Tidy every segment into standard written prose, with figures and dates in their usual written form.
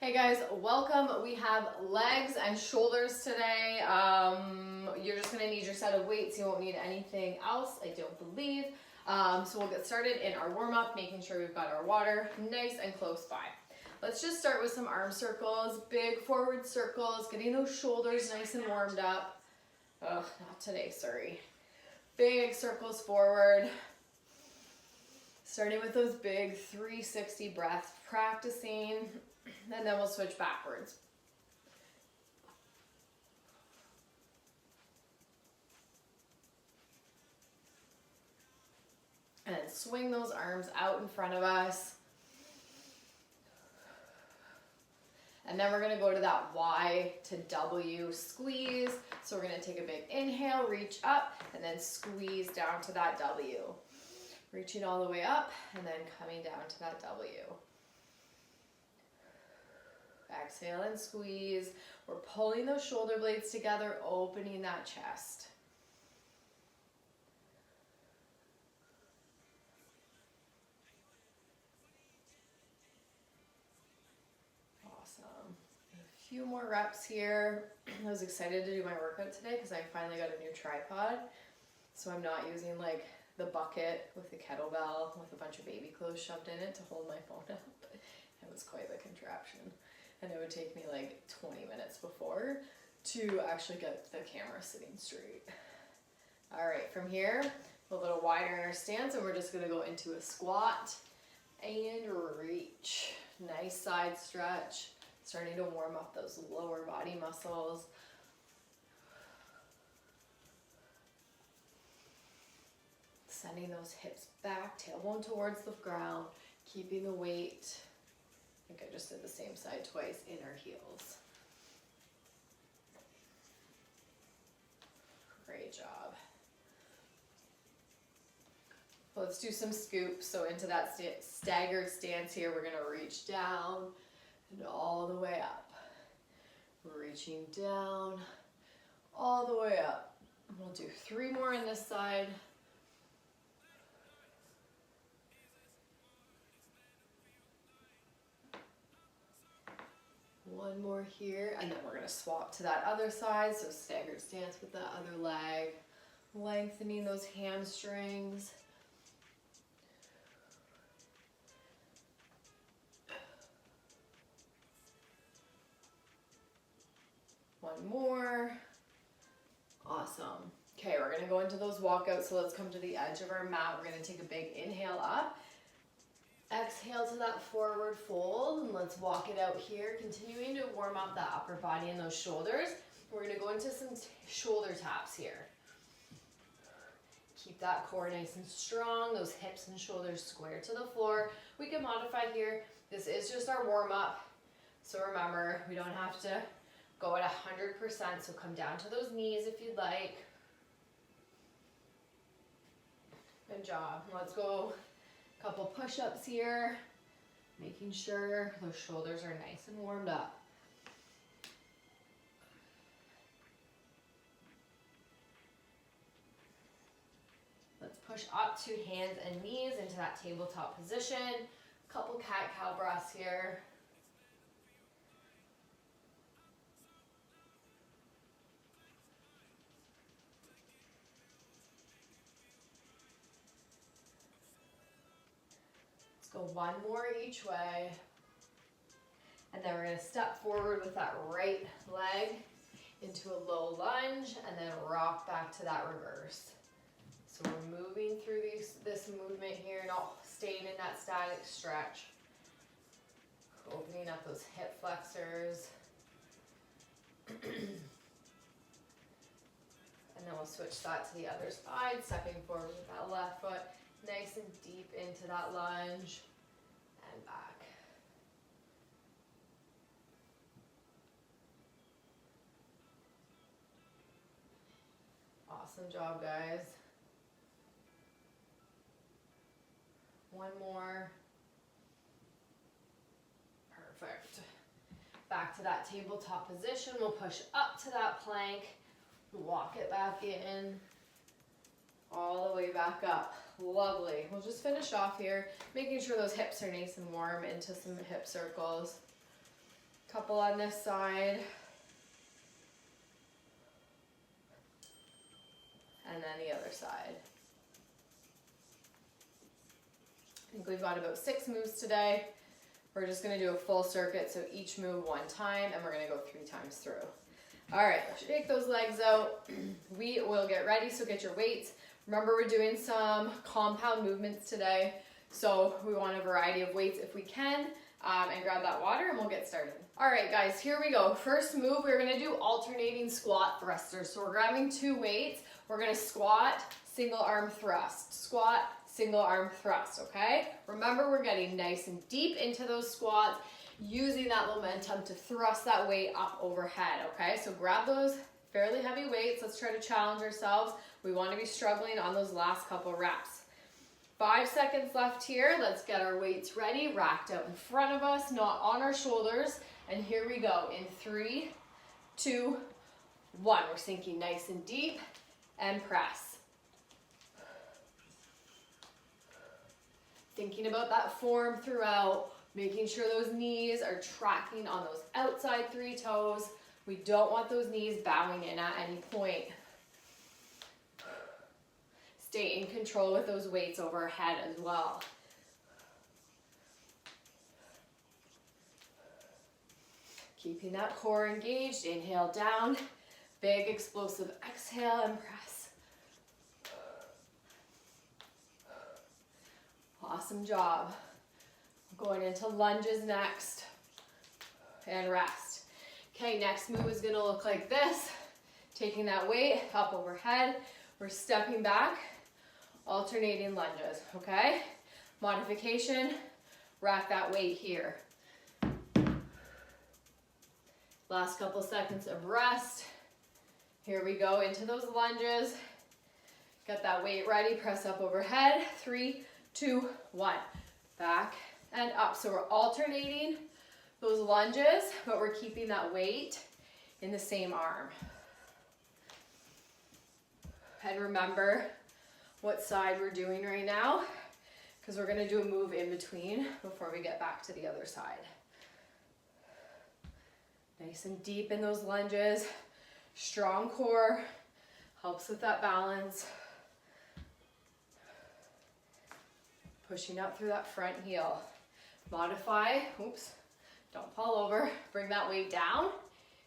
Hey guys, welcome. We have legs and shoulders today. You're just gonna need your set of weights. You won't need anything else, I don't believe. So we'll get started in our warm up, making sure we've got our water nice and close by. Let's just start with some arm circles, big forward circles, getting those shoulders nice and warmed up. Ugh, not today, sorry. Big circles forward. Starting with those big 360 breaths, practicing, and then we'll switch backwards. And then swing those arms out in front of us. And then we're gonna go to that Y to W squeeze. So we're gonna take a big inhale, reach up, and then squeeze down to that W. Reaching all the way up, and then coming down to that W. Exhale and squeeze. We're pulling those shoulder blades together, opening that chest. Awesome. A few more reps here. I was excited to do my workout today because I finally got a new tripod. So I'm not using like the bucket with the kettlebell with a bunch of baby clothes shoved in it to hold my phone up. It was quite the contraption. And it would take me like 20 minutes before to actually get the camera sitting straight. All right, from here, a little wider in our stance, and we're just gonna go into a squat and reach. Nice side stretch, starting to warm up those lower body muscles. Sending those hips back, tailbone towards the ground, keeping the weight. I think I just did the same side twice in our heels. Great job. Let's do some scoops. So into that staggered stance here, we're gonna reach down and all the way up. Reaching down, all the way up. We'll do 3 more on this side. One more here, and then we're gonna swap to that other side, so staggered stance with the other leg, lengthening those hamstrings. One more. Awesome. Okay, we're gonna go into those walkouts, so let's come to the edge of our mat. We're gonna take a big inhale up. Exhale to that forward fold, and let's walk it out here, continuing to warm up that upper body and those shoulders. We're gonna go into some shoulder taps here. Keep that core nice and strong, those hips and shoulders square to the floor. We can modify here. This is just our warm up. So remember, we don't have to go at 100%, so come down to those knees if you'd like. Good job. Let's go. Couple push-ups here, making sure those shoulders are nice and warmed up. Let's push up to hands and knees into that tabletop position. Couple cat-cow breaths here. Go one more each way, and then we're going to step forward with that right leg into a low lunge, and then rock back to that reverse. So we're moving through this movement here, not staying in that static stretch. Opening up those hip flexors. And then we'll switch that to the other side, stepping forward with that left foot. Nice and deep into that lunge and back. Awesome job, guys. One more. Perfect. Back to that tabletop position. We'll push up to that plank, walk it back in, all the way back up. Lovely. We'll just finish off here, making sure those hips are nice and warm into some hip circles. Couple on this side. And then the other side. I think we've got about 6 moves today. We're just gonna do a full circuit, so each move 1 time, and we're gonna go 3 times through. All right, shake those legs out. We will get ready, so get your weights. Remember, we're doing some compound movements today, so we want a variety of weights if we can, and grab that water and we'll get started. All right, guys, here we go. First move, we're gonna do alternating squat thrusters. So we're grabbing 2 weights. We're gonna squat, single arm thrust, squat, single arm thrust, okay? Remember, we're getting nice and deep into those squats, using that momentum to thrust that weight up overhead, okay? So grab those fairly heavy weights. Let's try to challenge ourselves. We want to be struggling on those last couple reps. 5 seconds left here. Let's get our weights ready, racked out in front of us, not on our shoulders. And here we go in 3, 2, 1. We're sinking nice and deep and press. Thinking about that form throughout, making sure those knees are tracking on those outside 3 toes. We don't want those knees bowing in at any point. Stay in control with those weights overhead as well. Keeping that core engaged, inhale down, big explosive exhale and press. Awesome job. Going into lunges next and rest. Okay, next move is gonna look like this. Taking that weight up overhead, we're stepping back, alternating lunges, okay? Modification, rack that weight here. Last couple seconds of rest. Here we go into those lunges. Get that weight ready, press up overhead. 3, 2, 1. Back and up. So we're alternating those lunges, but we're keeping that weight in the same arm. And remember what side we're doing right now, because we're gonna do a move in between before we get back to the other side. Nice and deep in those lunges. Strong core, helps with that balance. Pushing up through that front heel. Modify, oops, don't fall over. Bring that weight down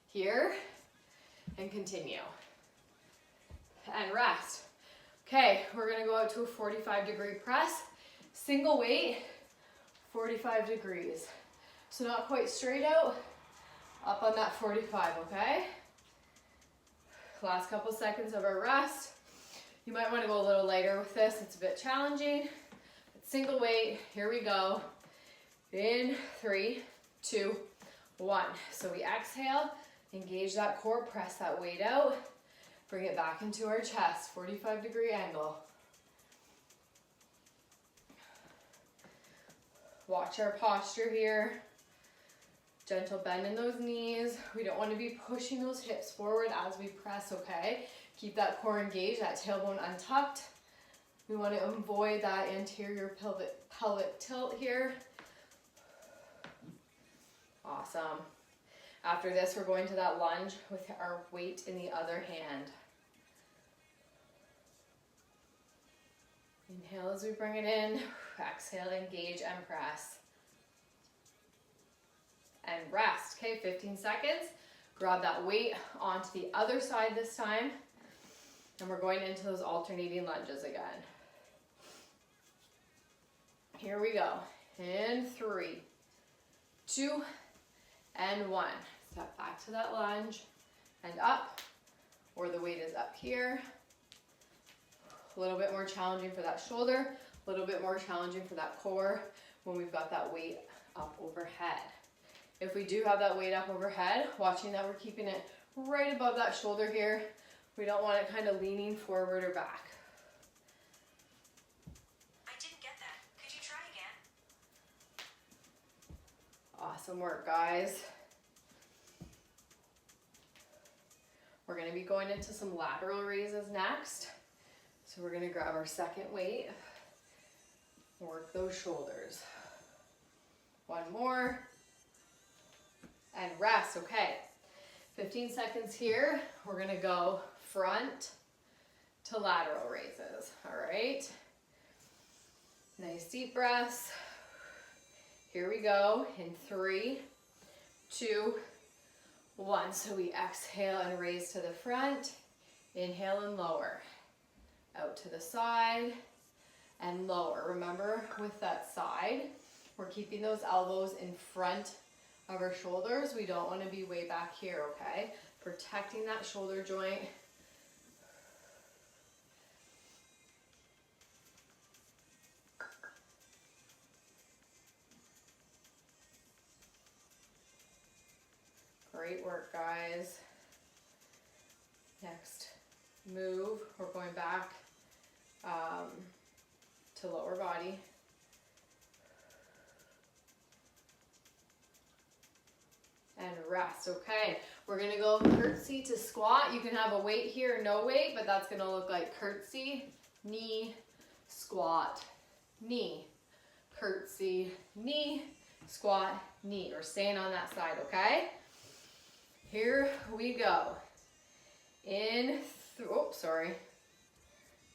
here and continue. And rest. Okay, we're gonna go out to a 45-degree press. Single weight, 45 degrees. So not quite straight out, up on that 45, okay? Last couple seconds of our rest. You might wanna go a little lighter with this, it's a bit challenging. But single weight, here we go. In 3, 2, 1. So we exhale, engage that core, press that weight out, bring it back into our chest, 45-degree angle. Watch our posture here. Gentle bend in those knees. We don't want to be pushing those hips forward as we press, okay? Keep that core engaged, that tailbone untucked. We want to avoid that anterior pelvic tilt here. Awesome. After this, we're going to that lunge with our weight in the other hand. Inhale as we bring it in. Exhale, engage and press. And rest. Okay, 15 seconds. Grab that weight onto the other side this time. And we're going into those alternating lunges again. Here we go. In 3, 2, and 1. Step back to that lunge and up, or the weight is up here. A little bit more challenging for that shoulder, a little bit more challenging for that core when we've got that weight up overhead. If we do have that weight up overhead, watching that we're keeping it right above that shoulder here. We don't want it kind of leaning forward or back. I didn't get that. Could you try again? Awesome work, guys. We're going to be going into some lateral raises next. So we're going to grab our second weight, work those shoulders. One more, and rest. Okay, 15 seconds here. We're gonna go front to lateral raises, all right? Nice deep breaths. Here we go in 3, 2, 1. So we exhale and raise to the front, inhale and lower, out to the side and lower. Remember with that side, we're keeping those elbows in front of our shoulders. We don't want to be way back here, okay? Protecting that shoulder joint. Great work, guys. Next move, we're going back to lower body. And rest. Okay, we're gonna go curtsy to squat. You can have a weight here or no weight, but that's gonna look like curtsy, knee, squat, knee, curtsy, knee, squat, knee. We're staying on that side, okay? Here we go.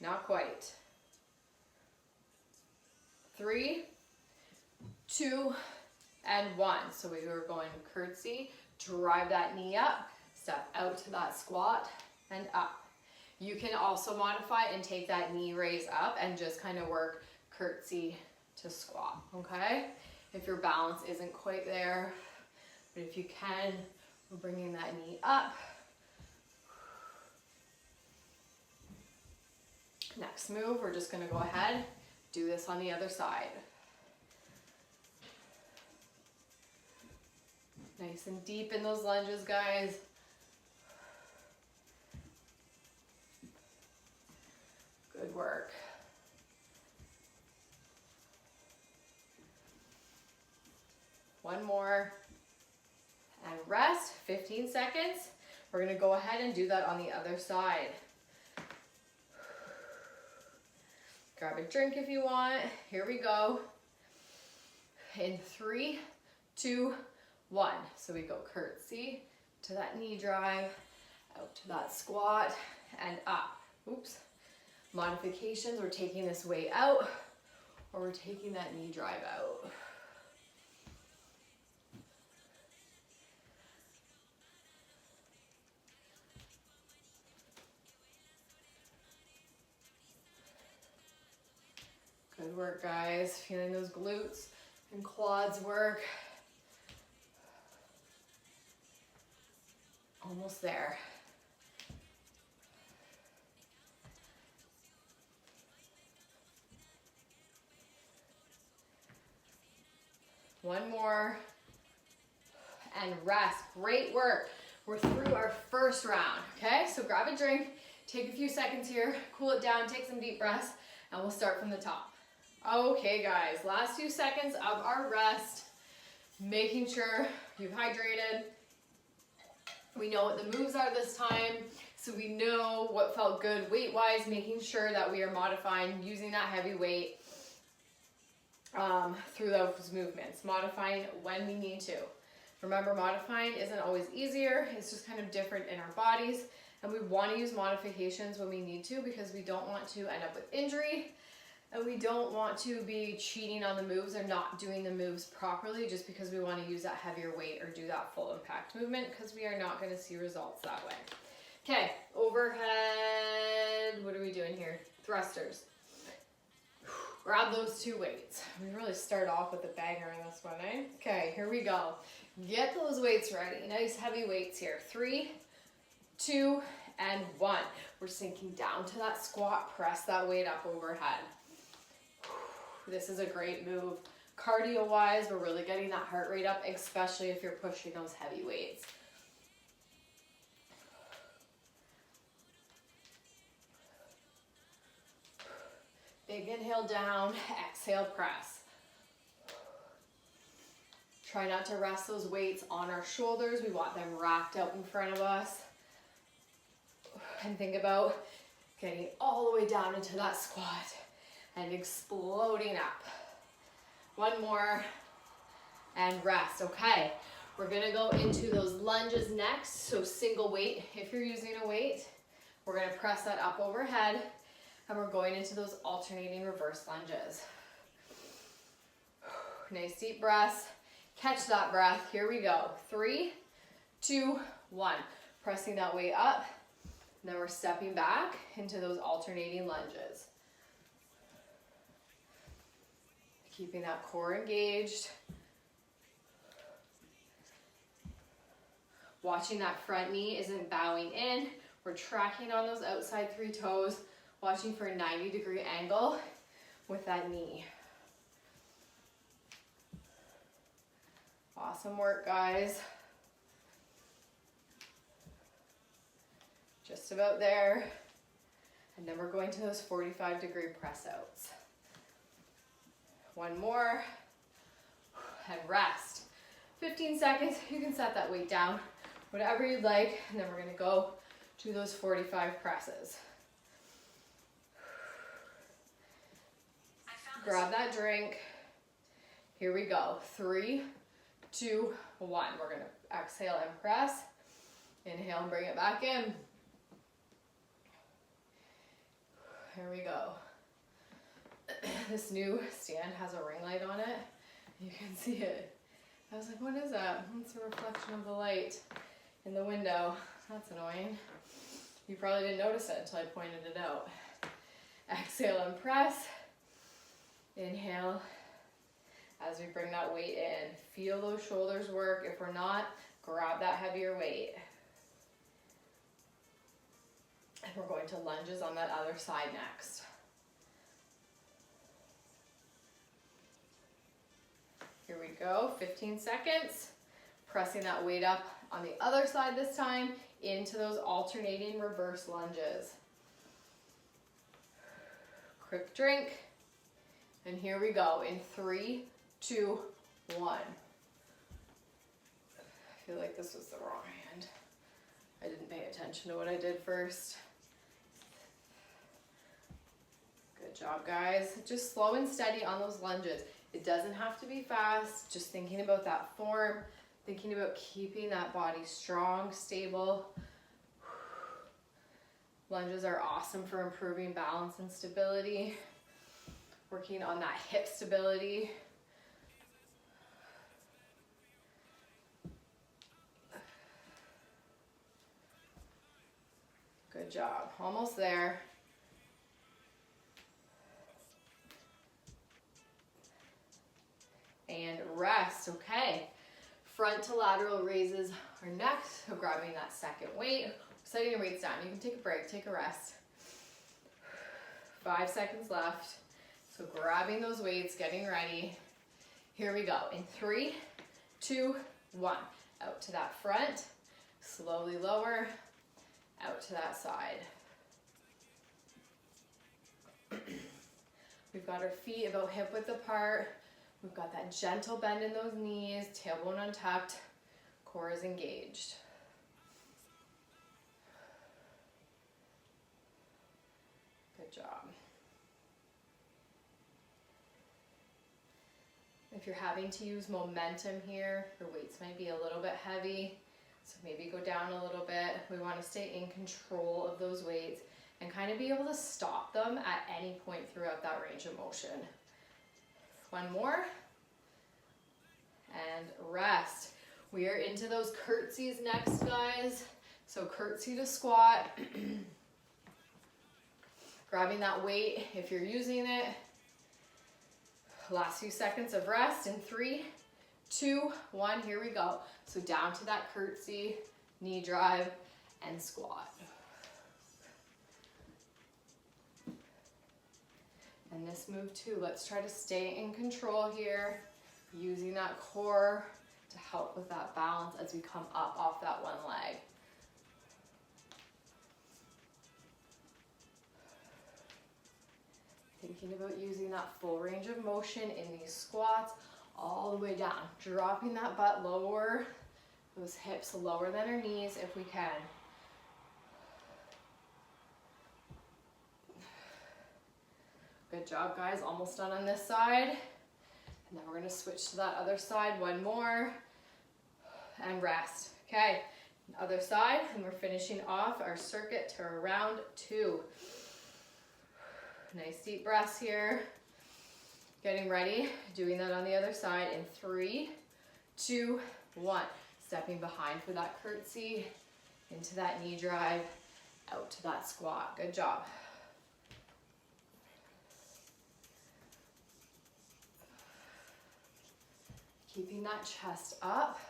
Not quite. 3, 2, and 1. So we were going curtsy, drive that knee up, step out to that squat and up. You can also modify and take that knee raise up and just kind of work curtsy to squat, okay? If your balance isn't quite there, but if you can, we're bringing that knee up. Next move, we're just gonna go ahead, do this on the other side. Nice and deep in those lunges, guys. Good work. One more. And rest, 15 seconds. We're gonna go ahead and do that on the other side. Grab a drink if you want. Here we go. In 3, 2, 1. So we go curtsy to that knee drive, out to that squat, and up. Oops. Modifications, we're taking this weight out, or we're taking that knee drive out. Good work, guys. Feeling those glutes and quads work. Almost there. One more. And rest. Great work. We're through our first round, okay? So grab a drink, take a few seconds here, cool it down, take some deep breaths, and we'll start from the top. Okay, guys, last few seconds of our rest, making sure you've hydrated. We know what the moves are this time, so we know what felt good weight-wise, making sure that we are modifying, using that heavy weight through those movements, modifying when we need to. Remember, modifying isn't always easier, it's just kind of different in our bodies, and we want to use modifications when we need to because we don't want to end up with injury. And we don't want to be cheating on the moves or not doing the moves properly just because we want to use that heavier weight or do that full impact movement because we are not going to see results that way. Okay, overhead, what are we doing here? Thrusters. Grab those 2 weights. We really start off with a banger in this one, eh? Okay, here we go. Get those weights ready. Nice heavy weights here. 3, 2, and 1. We're sinking down to that squat. Press that weight up overhead. This is a great move. Cardio wise, we're really getting that heart rate up, especially if you're pushing those heavy weights. Big inhale down, exhale press. Try not to rest those weights on our shoulders. We want them racked out in front of us. And think about getting all the way down into that squat and exploding up. One more and rest. Okay, We're gonna go into those lunges next. So single weight, if you're using a weight, we're gonna press that up overhead, and we're going into those alternating reverse lunges. Nice deep breaths. Catch that breath. Here we go. 3, 2, 1. Pressing that weight up. And then we're stepping back into those alternating lunges. Keeping that core engaged. Watching that front knee isn't bowing in. We're tracking on those outside 3 toes. Watching for a 90-degree angle with that knee. Awesome work, guys. Just about there. And then we're going to those 45-degree press outs. One more. And rest. 15 seconds. You can set that weight down, whatever you'd like. And then we're going to go to those 45 presses. Grab that drink. Here we go. 3, 2, 1. We're going to exhale and press. Inhale and bring it back in. Here we go. This new stand has a ring light on it. You can see it. I was like, what is that? It's a reflection of the light in the window. That's annoying. You probably didn't notice it until I pointed it out. Exhale and press. Inhale as we bring that weight in. Feel those shoulders work. If we're not, grab that heavier weight. And we're going to lunges on that other side next. Here we go, 15 seconds. Pressing that weight up on the other side this time into those alternating reverse lunges. Quick drink. And here we go in 3, 2, 1. I feel like this was the wrong hand. I didn't pay attention to what I did first. Good job, guys. Just slow and steady on those lunges. It doesn't have to be fast. Just thinking about that form, thinking about keeping that body strong, stable. Lunges are awesome for improving balance and stability. Working on that hip stability. Good job. Almost there. And rest. Okay. Front to lateral raises are next. So grabbing that second weight. Setting your weights down. You can take a break, take a rest. 5 seconds left. So grabbing those weights, getting ready. Here we go. In 3, 2, 1. Out to that front. Slowly lower. Out to that side. We've got our feet about hip width apart. We've got that gentle bend in those knees, tailbone untucked, core is engaged. Good job. If you're having to use momentum here, your weights might be a little bit heavy, so maybe go down a little bit. We want to stay in control of those weights and kind of be able to stop them at any point throughout that range of motion. One more. And rest. We are into those curtsies next, guys. So curtsy to squat. Grabbing that weight if you're using it. Last few seconds of rest in 3, 2, 1. Here we go. So down to that curtsy, knee drive, and squat. And this move too, let's try to stay in control here, using that core to help with that balance as we come up off that one leg. Thinking about using that full range of motion in these squats all the way down, dropping that butt lower, those hips lower than our knees if we can. Good job, guys. Almost done on this side. And then we're going to switch to that other side. One more. and rest. Okay, other side, and we're finishing off our circuit to round 2. Nice deep breaths here. Getting ready, doing that on the other side in 3, 2, 1. Stepping behind for that curtsy, into that knee drive, out to that squat. Good job. Keeping that chest up.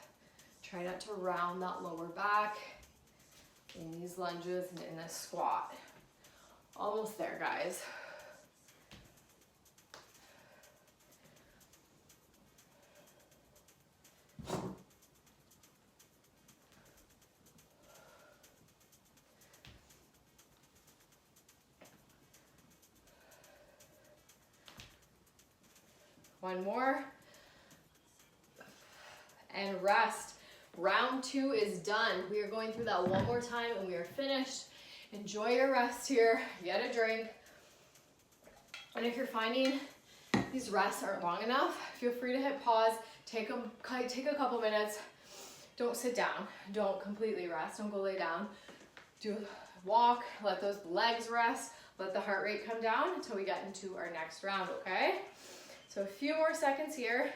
Try not to round that lower back in these lunges and in this squat. Almost there, guys. One more. And rest. Round 2 is done. We are going through that one more time and we are finished. Enjoy your rest here. Get a drink. And if you're finding these rests aren't long enough, feel free to hit pause. Take a couple minutes. Don't sit down. Don't completely rest. Don't go lay down. Do walk. Let those legs rest. Let the heart rate come down until we get into our next round, okay? So a few more seconds here.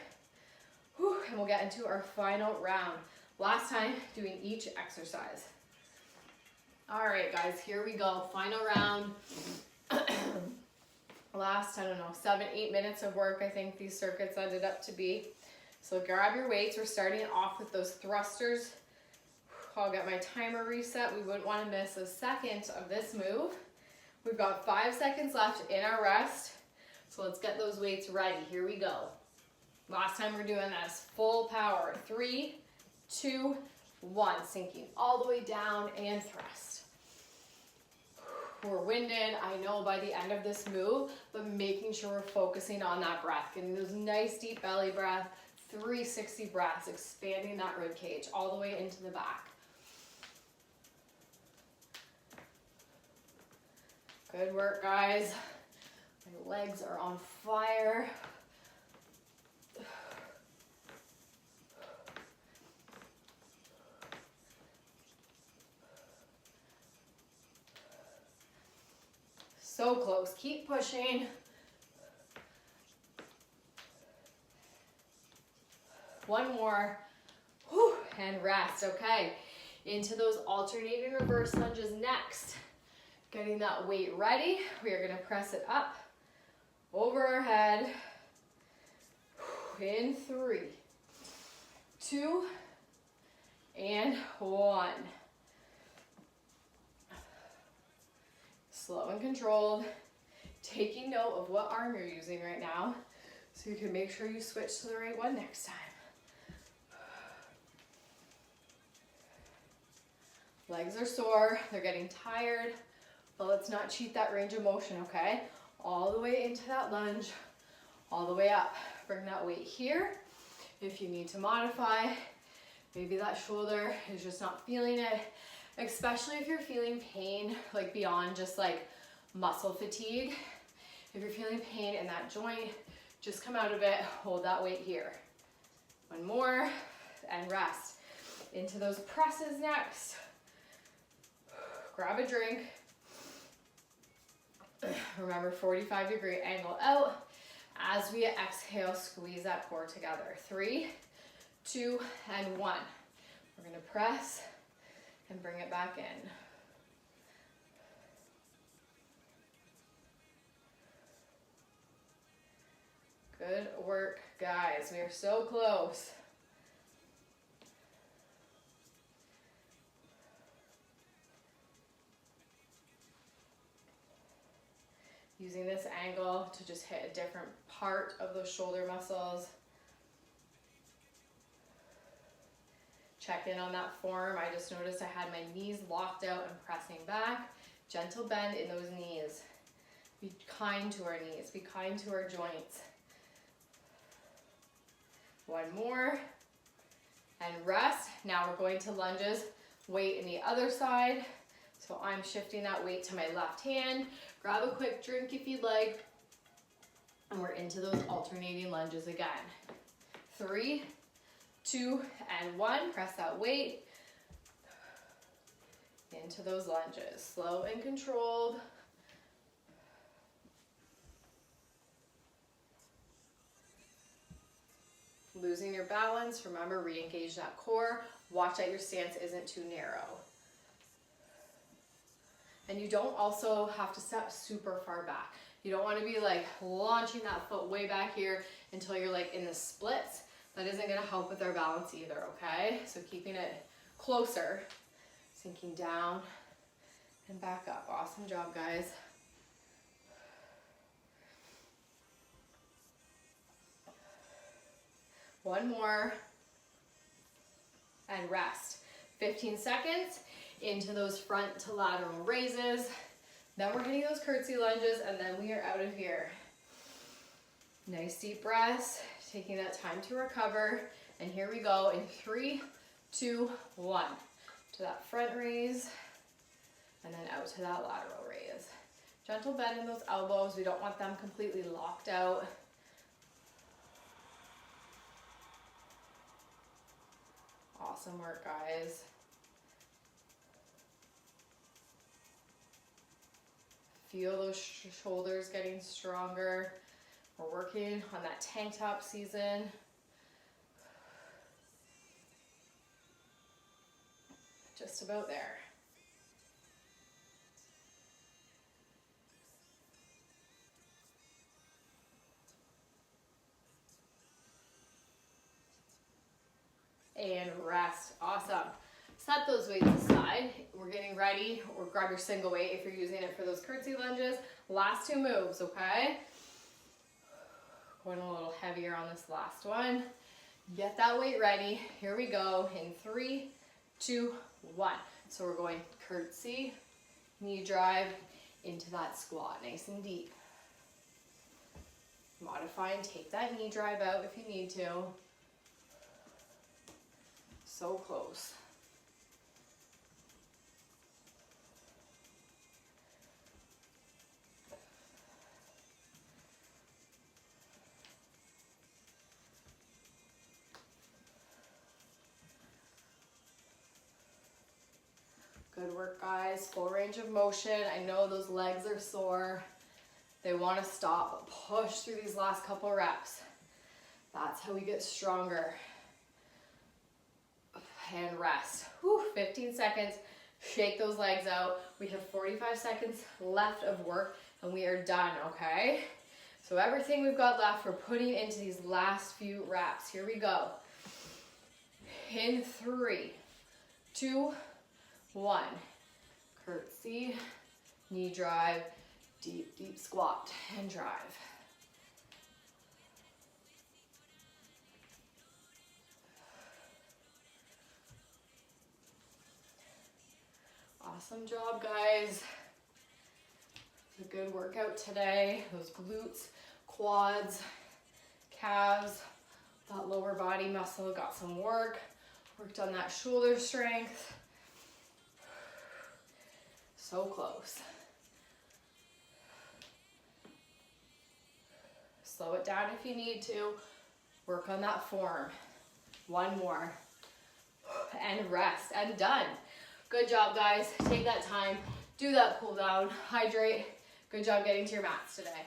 Whew, and we'll get into our final round. Last time doing each exercise. All right, guys, here we go. Final round. Last, 7-8 minutes of work, I think these circuits ended up to be. So grab your weights. We're starting off with those thrusters. I'll get my timer reset. We wouldn't want to miss a second of this move. We've got 5 seconds left in our rest. So let's get those weights ready. Here we go. Last time we're doing this, full power. 3, 2, 1. Sinking all the way down and thrust. We're winded, I know, by the end of this move, but making sure we're focusing on that breath, getting those nice deep belly breath, 360 breaths, expanding that rib cage all the way into the back. Good work, guys. My legs are on fire. So close. Keep pushing. One more. Whew, and rest. Okay. Into those alternating reverse lunges next. Getting that weight ready. We are going to press it up, over our head. In 3, 2, and 1. Slow and controlled. Taking note of what arm you're using right now so you can make sure you switch to the right one next time. Legs are sore, they're getting tired, but let's not cheat that range of motion, okay? All the way into that lunge, all the way up. Bring that weight here. If you need to modify, maybe that shoulder is just not feeling it, especially if you're feeling pain, like beyond just like muscle fatigue. If you're feeling pain in that joint, just come out of it, hold that weight here. One more, and rest. Into those presses next. Grab a drink. Remember, 45-degree angle out. As we exhale, squeeze that core together. 3, 2, and 1. We're gonna press and bring it back in. Good work, guys. We are so close. Using this angle to just hit a different part of those shoulder muscles. Check in on that form. I just noticed I had my knees locked out and pressing back. Gentle bend in those knees. Be kind to our knees. Be kind to our joints. One more. And rest. Now we're going to lunges. Weight in the other side. So I'm shifting that weight to my left hand. Grab a quick drink if you'd like. And we're into those alternating lunges again. 3, 2, and 1. Press that weight into those lunges. Slow and controlled. Losing your balance, remember, re-engage that core. Watch that your stance isn't too narrow. And you don't also have to step super far back. You don't want to be like launching that foot way back here until you're like in the splits. That isn't going to help with our balance either, okay? So keeping it closer, sinking down and back up. Awesome job, guys. One more. And rest. 15 seconds into those front to lateral raises. Then we're hitting those curtsy lunges, and then we are out of here. Nice deep breaths, taking that time to recover. And here we go in 3, 2, 1. To that front raise, and then out to that lateral raise. Gentle bend in those elbows. We don't want them completely locked out. Awesome work, guys. Feel those shoulders getting stronger. We're working on that tank top season. Just about there. And rest. Awesome. Set those weights aside. We're getting ready, or grab your single weight if you're using it for those curtsy lunges. Last 2 moves, okay? Going a little heavier on this last one. Get that weight ready. Here we go in 3, 2, 1. So we're going curtsy, knee drive into that squat, nice and deep. Modify and take that knee drive out if you need to. So close. Good work, guys. Full range of motion. I know those legs are sore. They want to stop, but push through these last couple reps. That's how we get stronger. And rest. Whew, 15 seconds. Shake those legs out. We have 45 seconds left of work and we are done, okay? So everything we've got left, we're putting into these last few reps. Here we go. In 3, 2, 1. Curtsy, knee drive, deep, deep squat, and drive. Awesome job, guys. It's a good workout today. Those glutes, quads, calves, that lower body muscle got some work. Worked on that shoulder strength. So close. Slow it down if you need to. Work on that form. One more. And rest. And done. Good job, guys. Take that time. Do that cool down. Hydrate. Good job getting to your mats today.